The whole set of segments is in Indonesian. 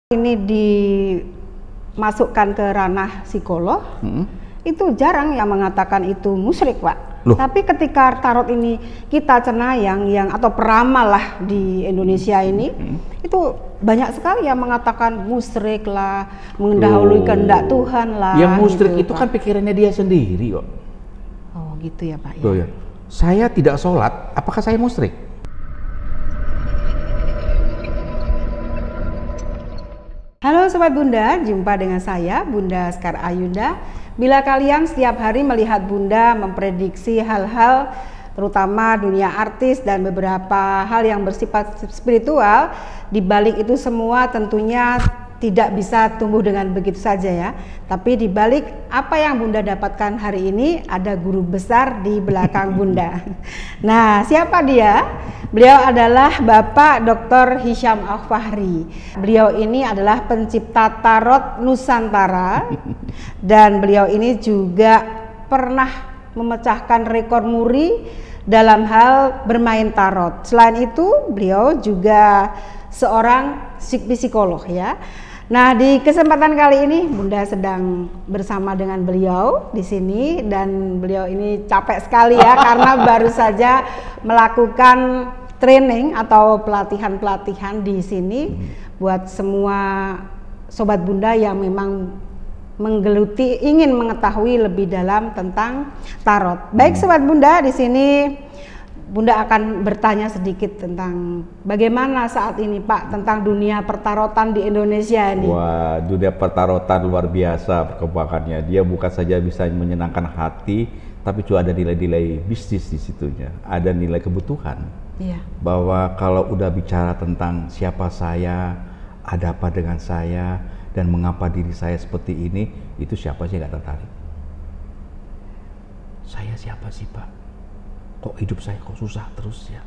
Ini dimasukkan ke ranah psikolog, itu jarang yang mengatakan itu musyrik, Pak. Loh. Tapi ketika tarot ini kita cenayang atau peramal lah di Indonesia ini, itu banyak sekali yang mengatakan musyrik lah, mendahului kehendak Tuhan lah. Yang musyrik gitu, itu Pak. kan pikirannya dia sendiri kok. Oh gitu ya, Pak. Loh ya. Saya tidak sholat, apakah saya musyrik? Halo Sobat Bunda, jumpa dengan saya Bunda Sekar Ayunda. Bila kalian setiap hari melihat Bunda memprediksi hal-hal terutama dunia artis dan beberapa hal yang bersifat spiritual, di balik itu semua tentunya tidak bisa tumbuh dengan begitu saja ya. Tapi di balik apa yang Bunda dapatkan hari ini ada guru besar di belakang Bunda. Nah, siapa dia? Beliau adalah Bapak Dr. Hisyam Al-Fahri. Beliau ini adalah pencipta tarot Nusantara dan beliau ini juga pernah memecahkan rekor muri dalam hal bermain tarot. Selain itu, beliau juga seorang psikolog ya. Nah, di kesempatan kali ini Bunda sedang bersama dengan beliau di sini dan beliau ini capek sekali ya karena baru saja melakukan training atau pelatihan-pelatihan di sini buat semua sobat Bunda yang memang menggeluti ingin mengetahui lebih dalam tentang tarot. Baik sobat Bunda, di sini Bunda akan bertanya sedikit tentang bagaimana saat ini Pak tentang dunia pertarotan di Indonesia ini. Wah, dunia pertarotan luar biasa perkembangannya. Dia bukan saja bisa menyenangkan hati, tapi juga ada nilai-nilai bisnis di situnya. Ada nilai kebutuhan. Iya. Bahwa kalau udah bicara tentang siapa saya, ada apa dengan saya, dan mengapa diri saya seperti ini, itu siapa sih nggak tertarik? Saya siapa sih Pak? Kok hidup saya kok susah terus ya?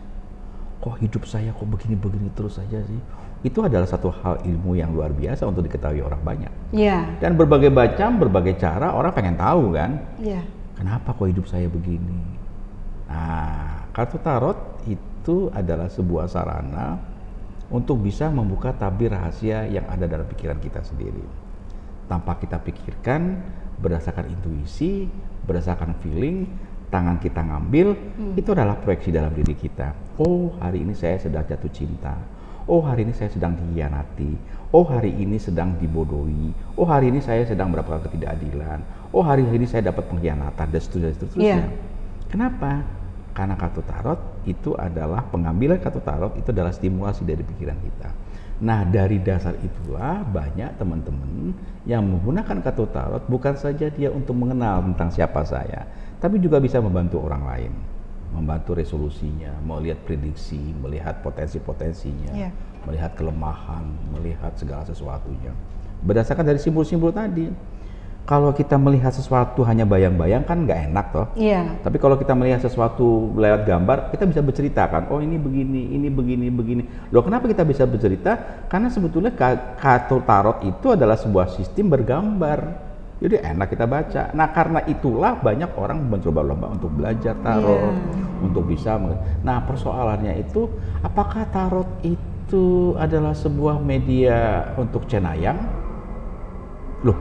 Kok hidup saya kok begini-begini terus saja sih? Itu adalah satu hal ilmu yang luar biasa untuk diketahui orang banyak. Iya. Dan berbagai macam, berbagai cara orang pengen tahu kan? Iya. Kenapa kok hidup saya begini? Nah, kartu tarot itu adalah sebuah sarana untuk bisa membuka tabir rahasia yang ada dalam pikiran kita sendiri. Tanpa kita pikirkan, berdasarkan intuisi, berdasarkan feeling, tangan kita ngambil, itu adalah proyeksi dalam diri kita. Oh, hari ini saya sedang jatuh cinta. Oh, hari ini saya sedang dikhianati. Oh, hari ini sedang dibodohi. Oh, hari ini saya sedang mendapatkan ketidakadilan. Oh, hari ini saya dapat pengkhianatan dan seterusnya. Yeah. Kenapa? Karena kartu tarot itu adalah pengambilan kartu tarot itu adalah stimulasi dari pikiran kita. Nah, dari dasar itulah banyak teman-teman yang menggunakan kartu tarot bukan saja dia untuk mengenal tentang siapa saya, tapi juga bisa membantu orang lain, membantu resolusinya, melihat prediksi, melihat potensi-potensinya, melihat kelemahan, melihat segala sesuatunya. Berdasarkan dari simbol-simbol tadi. Kalau kita melihat sesuatu hanya bayang-bayang kan nggak enak toh. Iya. Tapi kalau kita melihat sesuatu lewat gambar, kita bisa berceritakan, oh ini begini, ini begini, begini. Loh kenapa kita bisa bercerita? Karena sebetulnya kartu tarot itu adalah sebuah sistem bergambar. Jadi enak kita baca. Nah karena itulah banyak orang mencoba-lomba untuk belajar tarot, untuk bisa. Nah persoalannya itu, apakah tarot itu adalah sebuah media untuk cenayang? Loh,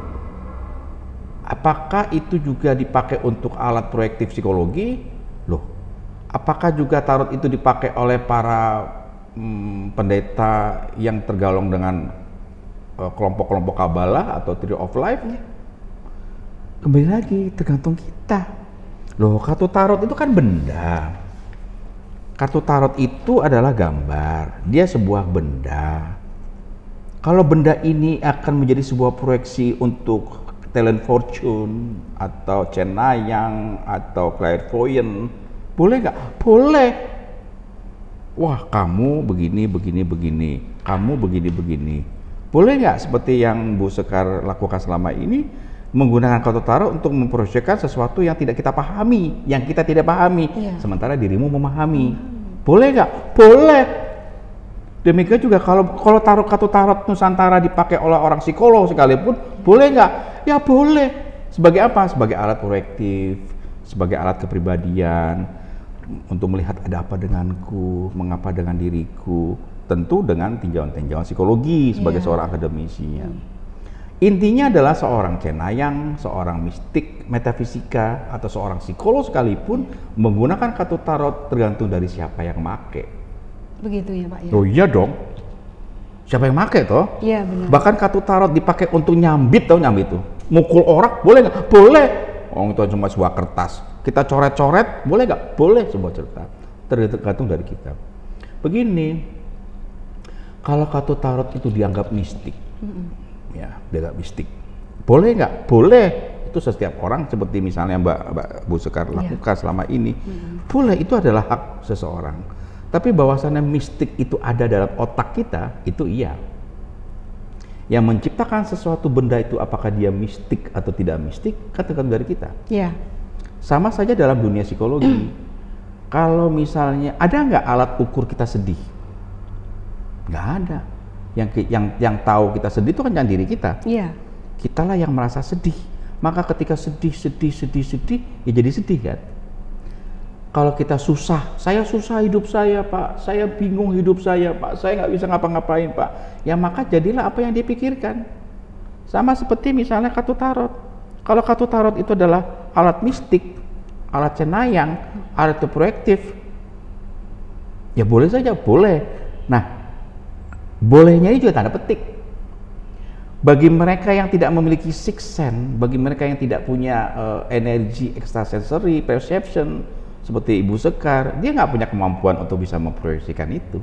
apakah itu juga dipakai untuk alat proyektif psikologi? Loh, apakah juga tarot itu dipakai oleh para pendeta yang tergolong dengan kelompok-kelompok Kabalah atau Tree of Life? Kembali lagi, tergantung kita. Loh, kartu tarot itu kan benda. Kartu tarot itu adalah gambar, dia sebuah benda. Kalau benda ini akan menjadi sebuah proyeksi untuk talent fortune atau cenayang atau clairvoyant, boleh nggak? Boleh. Wah, kamu begini, begini, begini. Kamu begini, begini. Boleh nggak seperti yang Bu Sekar lakukan selama ini, menggunakan kartu tarot untuk memproyeksikan sesuatu yang tidak kita pahami, yang kita tidak pahami, sementara dirimu memahami. Boleh nggak? Boleh. Demikian juga kalau kartu tarot Nusantara dipakai oleh orang psikolog sekalipun, boleh nggak? Ya boleh. Sebagai apa? Sebagai alat proyektif, sebagai alat kepribadian, untuk melihat ada apa denganku, mengapa dengan diriku. tentu dengan tinjauan-tinjauan psikologi sebagai seorang akademisi. Intinya adalah seorang cenayang, seorang mistik, metafisika, atau seorang psikolog sekalipun menggunakan kartu tarot tergantung dari siapa yang make. Begitu ya Pak ya? Oh iya dong. Siapa yang make toh? Iya benar. Bahkan kartu tarot dipakai untuk nyambit, tahu nyambit tuh? Mukul orang boleh nggak? Boleh. Oh itu cuma sebuah kertas. Kita coret-coret, boleh nggak? Boleh sebuah cerita. Tergantung dari kita. Begini, kalau kartu tarot itu dianggap mistik, ya dianggap mistik, boleh nggak? Boleh. Itu setiap orang seperti misalnya Mbak Bu Sekar lakukan selama ini, boleh. Itu adalah hak seseorang. Tapi bahwasannya mistik itu ada dalam otak kita, itu iya. Yang menciptakan sesuatu benda itu apakah dia mistik atau tidak mistik, kan tergantung dari kita. Iya. Sama saja dalam dunia psikologi. Kalau misalnya ada nggak alat ukur kita sedih? Nggak ada. Yang tahu kita sedih itu kan jangan diri kita. Iya. Kitalah yang merasa sedih. Maka ketika sedih, ya jadi sedih kan. Kalau kita susah, saya susah hidup saya Pak, saya bingung hidup saya Pak, saya nggak bisa ngapa-ngapain Pak. Ya maka jadilah apa yang dipikirkan. Sama seperti misalnya kartu tarot. Kalau kartu tarot itu adalah alat mistik, alat cenayang, alat proyektif, ya boleh saja, boleh. Nah, bolehnya ini juga tanda petik. Bagi mereka yang tidak memiliki sixth sense, bagi mereka yang tidak punya energi extrasensory perception, seperti Ibu Sekar, dia nggak punya kemampuan untuk bisa memproyeksikan itu.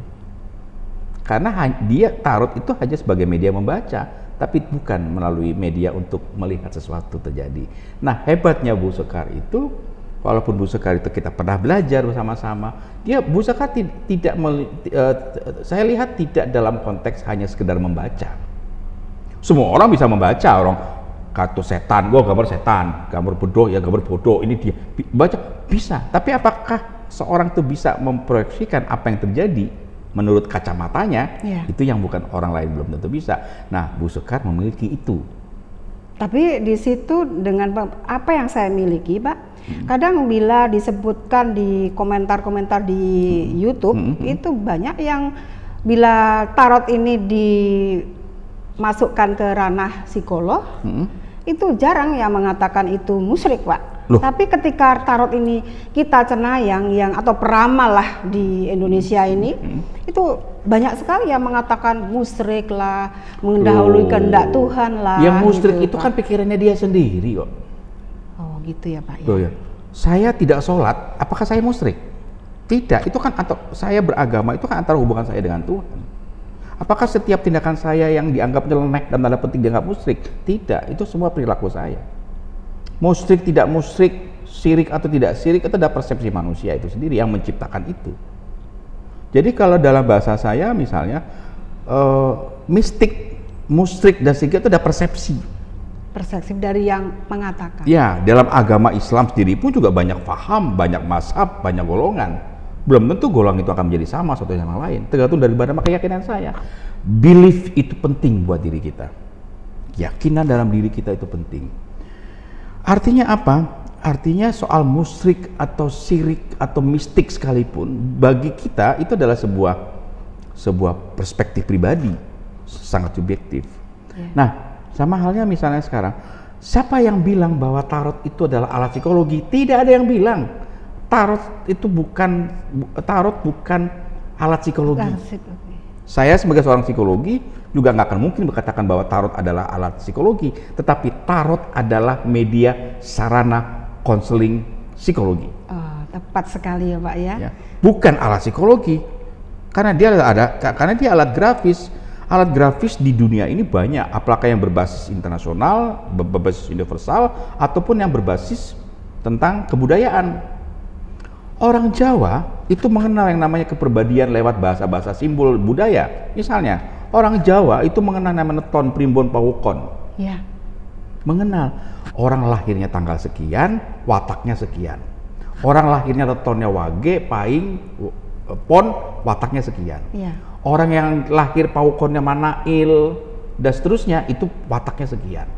Karena dia tarot itu hanya sebagai media membaca, tapi bukan melalui media untuk melihat sesuatu terjadi. Nah, hebatnya Bu Sekar itu, walaupun Bu Sekar itu kita pernah belajar bersama-sama, Bu Sekar saya lihat tidak dalam konteks hanya sekedar membaca. Semua orang bisa membaca, orang kartu setan, gua gambar setan, gambar bodoh, ya gambar bodoh, ini dia baca bisa. Tapi apakah seorang itu bisa memproyeksikan apa yang terjadi menurut kacamatanya? Itu yang bukan orang lain belum tentu bisa. Nah, Bu Sekar memiliki itu. Tapi di situ dengan apa yang saya miliki, Pak, kadang bila disebutkan di komentar-komentar di YouTube, itu banyak yang bila tarot ini dimasukkan ke ranah psikolog, itu jarang yang mengatakan itu musyrik, Pak. Loh. Tapi ketika tarot ini kita cenayang atau peramal lah di Indonesia ini, itu banyak sekali yang mengatakan musyrik lah, mendahului kehendak Tuhan lah. Yang musyrik gitu, itu Pak. Kan pikirannya dia sendiri kok. Oh gitu ya Pak. Ya. Saya tidak sholat, apakah saya musyrik? Tidak, itu kan atau saya beragama itu kan antara hubungan saya dengan Tuhan. Apakah setiap tindakan saya yang dianggap nyeleneh dan tanda petik dianggap musyrik? Tidak, itu semua perilaku saya. Musyrik, tidak musyrik, syirik atau tidak syirik, itu adalah persepsi manusia itu sendiri yang menciptakan itu. Jadi kalau dalam bahasa saya misalnya, mistik, musyrik, dan syirik itu ada persepsi. Persepsi dari yang mengatakan. Ya, dalam agama Islam sendiri pun juga banyak paham, banyak mazhab, banyak golongan. Belum tentu golongan itu akan menjadi sama satu sama lain, tergantung dari mana keyakinan saya. Belief itu penting buat diri kita. Keyakinan dalam diri kita itu penting. Artinya apa? Artinya soal musyrik atau syirik atau mistik sekalipun bagi kita itu adalah sebuah perspektif pribadi, sangat subjektif. Nah, sama halnya misalnya sekarang, siapa yang bilang bahwa tarot itu adalah alat psikologi? Tidak ada yang bilang. Tarot bukan alat psikologi. Saya sebagai seorang psikologi juga nggak akan mungkin berkatakan bahwa tarot adalah alat psikologi, tetapi tarot adalah media sarana konseling psikologi. Oh, tepat sekali ya Pak ya. Bukan alat psikologi, karena dia alat grafis. Alat grafis di dunia ini banyak, apakah yang berbasis internasional, berbasis universal, ataupun yang berbasis tentang kebudayaan. Orang Jawa itu mengenal yang namanya kepribadian lewat bahasa-bahasa simbol budaya. Misalnya, orang Jawa itu mengenal namanya ton, primbon, pawukon. Ya. Mengenal orang lahirnya tanggal sekian, wataknya sekian. Orang lahirnya tonnya wage, paing, pon, wataknya sekian. Ya. Orang yang lahir pawukonnya manail dan seterusnya itu wataknya sekian.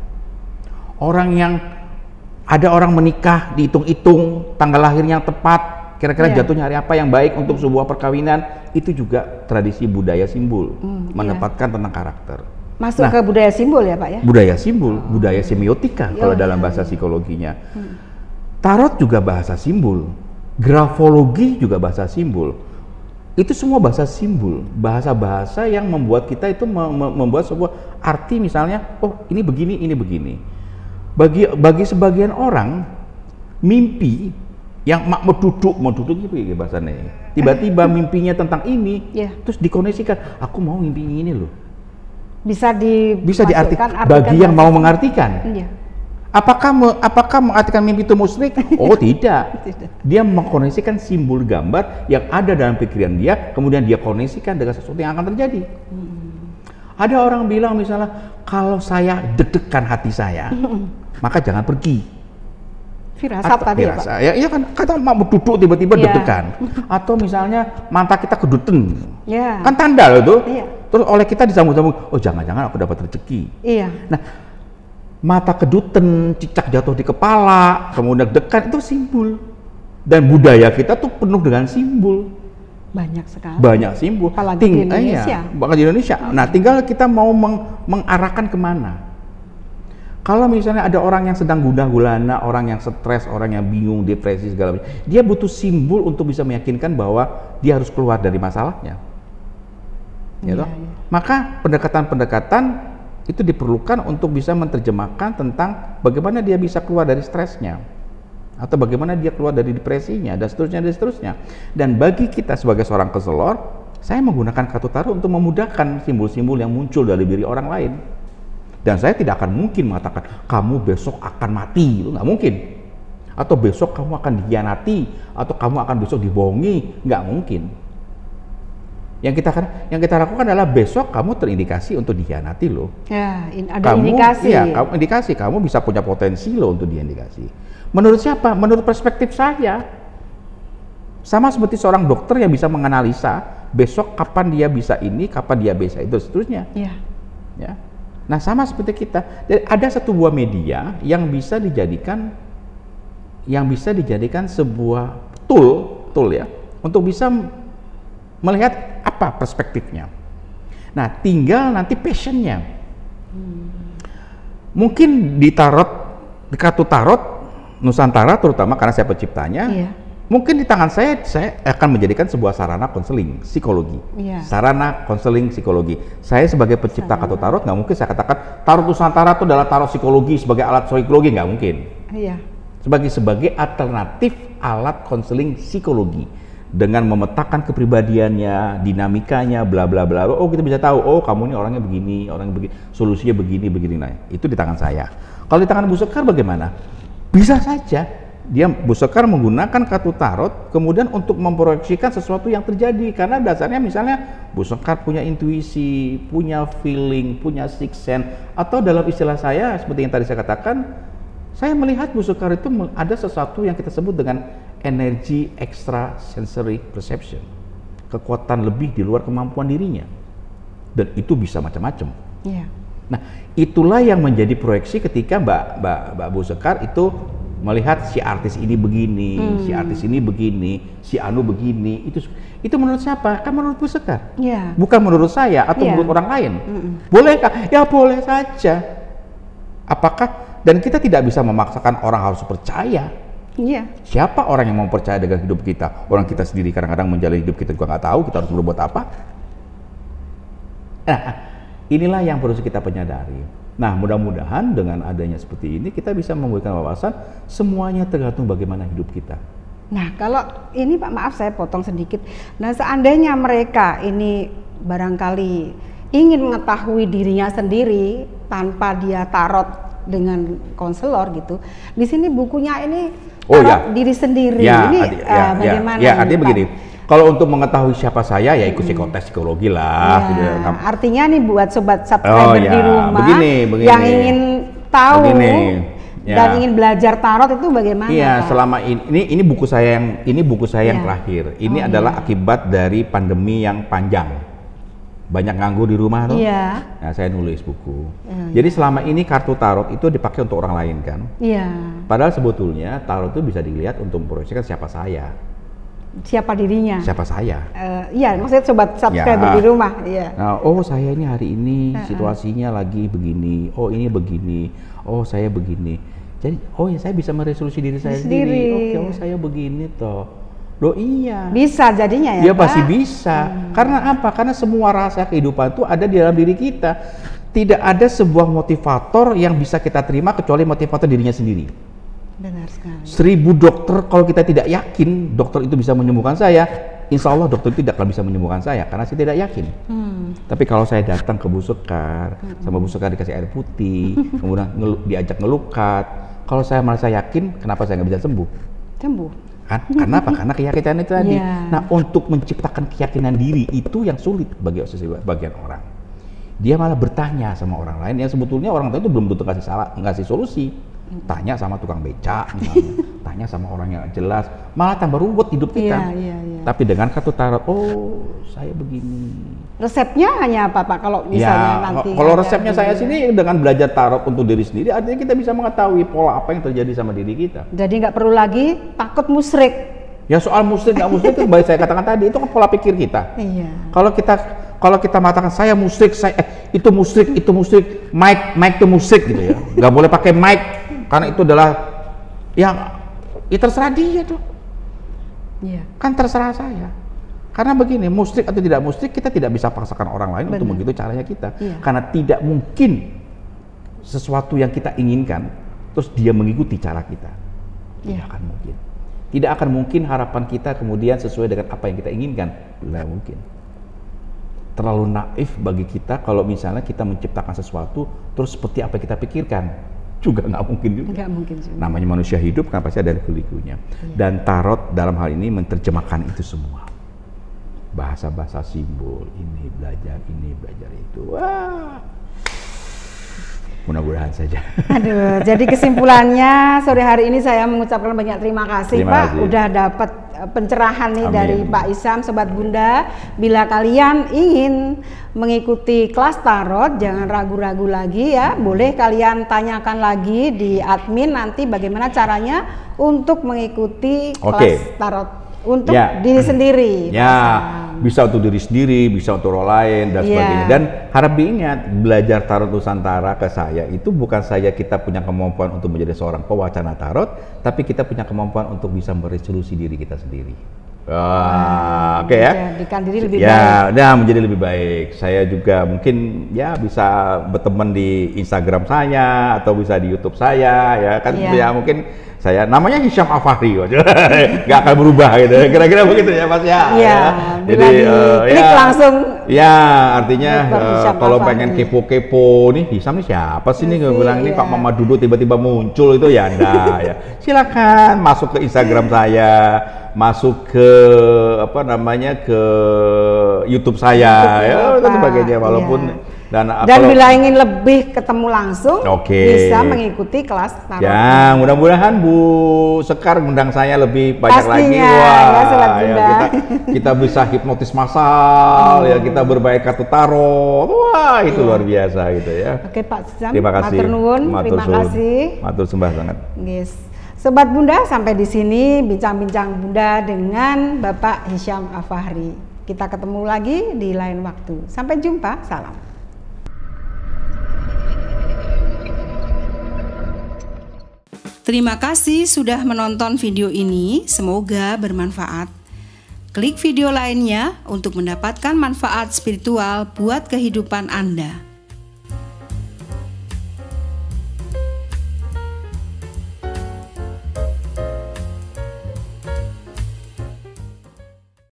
Ada orang menikah dihitung-hitung tanggal lahirnya yang tepat, Kira-kira jatuhnya hari apa yang baik untuk sebuah perkawinan, itu juga tradisi budaya simbol, menempatkan tentang karakter. Masuk ke budaya simbol ya Pak ya? Budaya simbol, budaya semiotika kalau dalam bahasa psikologinya. Tarot juga bahasa simbol, grafologi juga bahasa simbol. Itu semua bahasa simbol, bahasa-bahasa yang membuat kita itu membuat sebuah arti, misalnya, oh ini begini, ini begini. Bagi sebagian orang, mimpi yang mau duduk gitu ya bahasanya. Tiba-tiba mimpinya tentang ini, terus dikoneksikan. Aku mau mimpi ini loh. Bisa diartikan bagi yang mau mengartikan. Apakah mengartikan mimpi itu musyrik? Oh tidak. Dia mengkoneksikan simbol gambar yang ada dalam pikiran dia, kemudian dia koneksikan dengan sesuatu yang akan terjadi. Ada orang bilang misalnya, kalau saya deg-degan hati saya, maka jangan pergi. Firasat tadi ya Pak? Iya kan, kata mau duduk tiba-tiba deg-degan. Atau misalnya mata kita keduten, kan tanda loh itu. Terus oleh kita disambung-sambung, oh jangan-jangan aku dapat rezeki. Nah, mata keduten, cicak jatuh di kepala, kemudian deg-degan, itu simbol. Dan budaya kita tuh penuh dengan simbol. Banyak sekali. Banyak simbol. Apalagi di Indonesia. Bahkan di Indonesia. Nah, tinggal kita mau mengarahkan kemana. Kalau misalnya ada orang yang sedang gundah gulana, orang yang stres, orang yang bingung, depresi segala macam, dia butuh simbol untuk bisa meyakinkan bahwa dia harus keluar dari masalahnya. Maka pendekatan-pendekatan itu diperlukan untuk bisa menerjemahkan tentang bagaimana dia bisa keluar dari stresnya, atau bagaimana dia keluar dari depresinya, dan seterusnya. Dan bagi kita sebagai seorang konselor, saya menggunakan kartu tarot untuk memudahkan simbol-simbol yang muncul dari diri orang lain. Dan saya tidak akan mungkin mengatakan kamu besok akan mati, itu nggak mungkin. Atau besok kamu akan dikhianati, atau kamu akan besok dibohongi, nggak mungkin. Yang kita lakukan adalah besok kamu terindikasi untuk dikhianati loh. Ada indikasi. Kamu indikasi, kamu bisa punya potensi loh untuk diindikasi. Menurut siapa? Menurut perspektif saya. Sama seperti seorang dokter yang bisa menganalisa besok kapan dia bisa ini, kapan dia bisa itu, seterusnya. Ya. Nah, sama seperti kita. Jadi ada satu buah media yang bisa dijadikan sebuah tool ya, untuk bisa melihat apa perspektifnya. Nah, tinggal nanti passionnya. Mungkin di kartu tarot Nusantara terutama karena saya penciptanya, mungkin di tangan saya akan menjadikan sebuah sarana konseling psikologi. Sarana konseling psikologi. Saya sebagai pencipta kartu tarot nggak mungkin saya katakan tarot Nusantara itu adalah tarot psikologi sebagai alat psikologi, nggak mungkin. Sebagai alternatif alat konseling psikologi dengan memetakan kepribadiannya, dinamikanya, bla bla bla. Oh, kita bisa tahu, oh kamu ini orangnya begini, solusinya begini. Nah, itu di tangan saya. Kalau di tangan Bu Sekar bagaimana? Bisa saja Bu Sekar menggunakan kartu tarot kemudian untuk memproyeksikan sesuatu yang terjadi, karena dasarnya misalnya Bu Sekar punya intuisi, punya feeling, punya sixth sense, atau dalam istilah saya seperti yang tadi saya katakan, saya melihat Bu Sekar itu ada sesuatu yang kita sebut dengan energi extra sensory perception, kekuatan lebih di luar kemampuan dirinya, dan itu bisa macam-macam. Nah, itulah yang menjadi proyeksi ketika Mbak Bu Sekar itu melihat si artis ini begini, si artis ini begini, si Anu begini. Itu menurut siapa? Kan menurut Bu Sekar. Bukan menurut saya atau menurut orang lain. Bolehkah? Ya boleh saja. Apakah? Dan kita tidak bisa memaksakan orang harus percaya. Siapa orang yang mau percaya dengan hidup kita? Orang kita sendiri kadang-kadang menjalani hidup kita juga nggak tahu kita harus berbuat apa. Nah, inilah yang perlu kita penyadari. Nah, mudah-mudahan dengan adanya seperti ini kita bisa memberikan wawasan, semuanya tergantung bagaimana hidup kita. Nah, kalau ini Pak, maaf saya potong sedikit. Nah, seandainya mereka ini barangkali ingin mengetahui dirinya sendiri tanpa dia tarot dengan konselor gitu. Di sini bukunya ini tarot diri sendiri. Bagaimana? Artinya begini. Kalau untuk mengetahui siapa saya, ya ikut psikotes psikologi lah. Gitu. Artinya nih buat sobat subscriber di rumah begini. yang ingin tahu dan ingin belajar tarot itu bagaimana? Selama ini buku saya yang terakhir. Ini adalah akibat dari pandemi yang panjang. Banyak nganggur di rumah tuh. Nah, saya nulis buku. Jadi selama ini kartu tarot itu dipakai untuk orang lain kan? Padahal sebetulnya tarot itu bisa dilihat untuk memproyeksikan siapa saya. siapa dirinya. Siapa saya? Iya, maksudnya sobat subscriber di rumah. Iya. Nah, oh saya ini hari ini situasinya lagi begini. Oh ini begini. Oh saya begini. Jadi, oh ya saya bisa meresolusi diri saya sendiri. Oke, oh saya begini toh. Loh iya. Bisa jadinya ya. Dia pasti bisa. Karena apa? Karena semua rasa kehidupan itu ada di dalam diri kita. Tidak ada sebuah motivator yang bisa kita terima kecuali motivator dirinya sendiri. Benar sekali. 1000 dokter, kalau kita tidak yakin dokter itu bisa menyembuhkan saya, insya Allah dokter itu tidak akan bisa menyembuhkan saya karena saya tidak yakin. Tapi kalau saya datang ke Bu Sekar, sama Bu Sekar dikasih air putih, kemudian diajak ngelukat, kalau saya merasa yakin, kenapa saya nggak bisa sembuh? Sembuh. Kan? Karena apa? Karena keyakinan itu tadi. Nah, untuk menciptakan keyakinan diri itu yang sulit bagi sebagian orang. Dia malah bertanya sama orang lain yang sebetulnya orang itu belum tentu ngasih solusi. Tanya sama tukang becak misalnya, tanya sama orang yang jelas, malah tambah ruwet hidup kita. Tapi dengan kartu tarot, oh saya begini. Resepnya hanya apa Pak? Kalau misalnya nanti. Kalau resepnya saya sini dengan belajar tarot untuk diri sendiri, artinya kita bisa mengetahui pola apa yang terjadi sama diri kita. Jadi nggak perlu lagi takut musyrik. Ya soal musyrik nggak musyrik itu baik saya katakan tadi itu kan pola pikir kita. Iya. Kalau kita mengatakan saya musyrik, itu musyrik, mic itu musyrik gitu ya. Nggak boleh pakai mic. Karena itu adalah ya terserah dia tuh. Iya. Kan terserah saya. Karena begini, musyrik atau tidak musyrik kita tidak bisa paksakan orang lain untuk begitu caranya kita. Karena tidak mungkin sesuatu yang kita inginkan terus dia mengikuti cara kita. Tidak akan mungkin. Tidak akan mungkin harapan kita kemudian sesuai dengan apa yang kita inginkan. Tidak mungkin. Terlalu naif bagi kita kalau misalnya kita menciptakan sesuatu terus seperti apa yang kita pikirkan. Juga nggak mungkin juga. Nggak mungkin juga. Namanya manusia hidup kan pasti ada liku-likunya. Dan tarot dalam hal ini menerjemahkan itu semua. Bahasa-bahasa simbol, ini belajar itu. Wah. Mudah-mudahan saja. Aduh, jadi kesimpulannya sore hari ini saya mengucapkan banyak terima kasih Pak. Udah dapat pencerahan nih dari Pak Isham, Sobat Bunda. Bila kalian ingin mengikuti kelas tarot, jangan ragu-ragu lagi ya. Boleh kalian tanyakan lagi di admin nanti bagaimana caranya untuk mengikuti kelas tarot untuk diri sendiri. Bisa untuk diri sendiri, bisa untuk orang lain dan sebagainya. Dan harap diingat, belajar tarot Nusantara ke saya itu bukan saja kita punya kemampuan untuk menjadi seorang pewacana tarot, tapi kita punya kemampuan untuk bisa meresolusi diri kita sendiri. Oke ya. Menjadikan diri lebih baik. Ya, menjadi lebih baik. Saya juga mungkin ya bisa berteman di Instagram saya atau bisa di YouTube saya ya kan ya mungkin saya namanya Hisham Afahri, nggak akan berubah gitu. Kira-kira begitu ya Mas ya. Iya. Jadi klik langsung. Ya artinya kalau pengen kepo-kepo nih Hisham nih siapa sih nih gue bilang ini Pak Mama Dudu tiba-tiba muncul itu ya Anda ya. Silakan masuk ke Instagram saya, masuk ke ke YouTube saya ya dan sebagainya walaupun. Dan bila ingin lebih ketemu langsung, bisa mengikuti kelas tarot. Ya, mudah-mudahan Bu Sekar ngundang saya lebih banyak lagi. Wah, kita bisa hipnotis massal, ya kita berbaik kartu tarot. Wah, itu luar biasa gitu ya. Oke Pak Isham, terima kasih. Terima kasih. Matur sembah sangat. Yes. Sobat Bunda, sampai di sini bincang-bincang Bunda dengan Bapak Hisham Afahri. Kita ketemu lagi di lain waktu. Sampai jumpa. Salam. Terima kasih sudah menonton video ini, semoga bermanfaat. Klik video lainnya untuk mendapatkan manfaat spiritual buat kehidupan Anda.